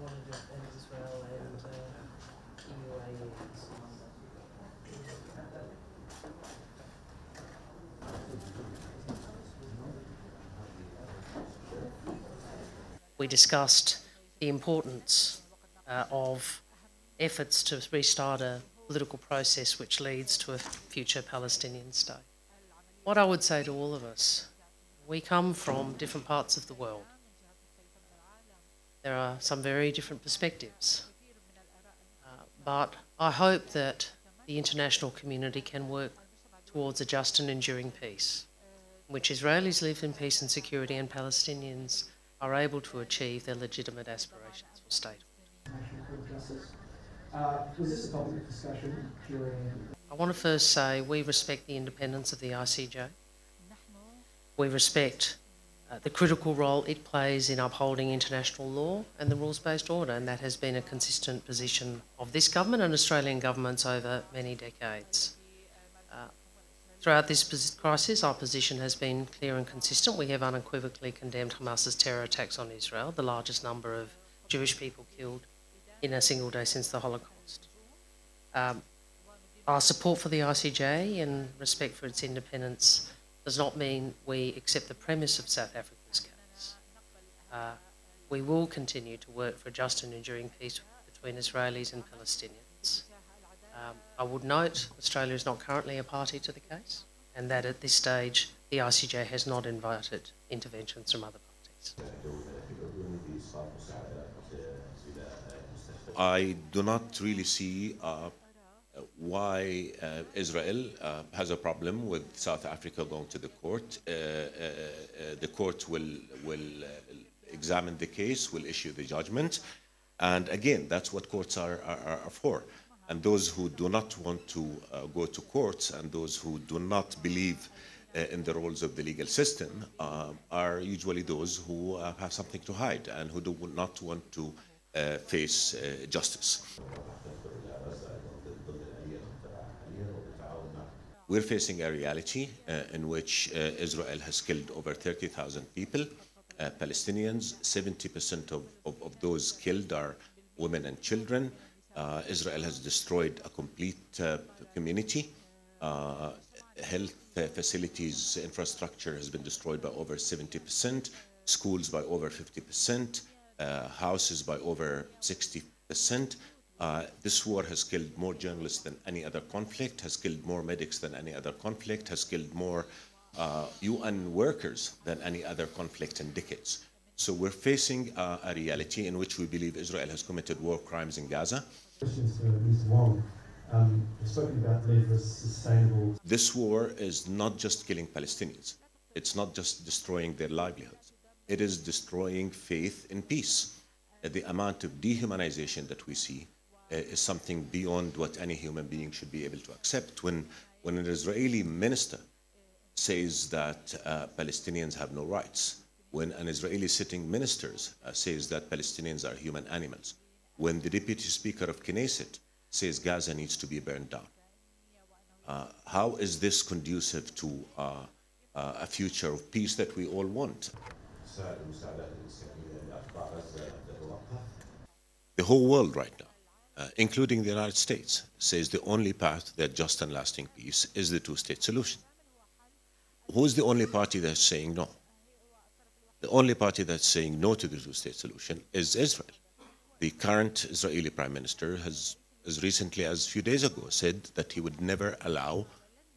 and Israel and UAE. We discussed the importance of efforts to restart a political process which leads to a future Palestinian state. What I would say to all of us, we come from different parts of the world. There are some very different perspectives. But I hope that the international community can work towards a just and enduring peace, in which Israelis live in peace and security and Palestinians are able to achieve their legitimate aspirations for statehood. Was this a topic of discussion during... I want to first say we respect the independence of the ICJ. We respect the critical role it plays in upholding international law and the rules-based order, and that has been a consistent position of this government and Australian governments over many decades. Throughout this crisis, our position has been clear and consistent. We have unequivocally condemned Hamas's terror attacks on Israel, the largest number of Jewish people killed in a single day since the Holocaust. Our support for the ICJ and respect for its independence does not mean we accept the premise of South Africa's case. We will continue to work for a just and enduring peace between Israelis and Palestinians. I would note Australia is not currently a party to the case, and that at this stage the ICJ has not invited interventions from other parties. I do not really see why Israel has a problem with South Africa going to the court. The court will examine the case, will issue the judgment, and again, that's what courts are for. And those who do not want to go to courts and those who do not believe in the roles of the legal system are usually those who have something to hide and who do not want to face justice. We're facing a reality in which Israel has killed over 30,000 people, Palestinians. 70% of those killed are women and children. Israel has destroyed a complete community. Health facilities, infrastructure has been destroyed by over 70%, schools by over 50%, houses by over 60%. This war has killed more journalists than any other conflict, has killed more medics than any other conflict, has killed more UN workers than any other conflict in decades. So we're facing a reality in which we believe Israel has committed war crimes in Gaza. Questions to Mr. Wong. You've spoken about the need for sustainable... This war is not just killing Palestinians. It's not just destroying their livelihoods. It is destroying faith in peace. The amount of dehumanization that we see is something beyond what any human being should be able to accept. When an Israeli minister says that Palestinians have no rights, when an Israeli sitting minister says that Palestinians are human animals, when the deputy speaker of Knesset says Gaza needs to be burned down, how is this conducive to a future of peace that we all want? The whole world right now, including the United States, says the only path to that just and lasting peace is the two-state solution. Who's the only party that's saying no? The only party that's saying no to the two-state solution is Israel. The current Israeli Prime Minister has, as recently as a few days ago, said that he would never allow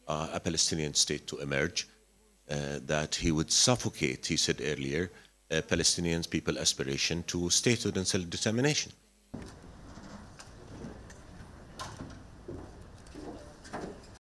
a Palestinian state to emerge, that he would suffocate, he said earlier, Palestinians' people's aspiration to statehood and self-determination.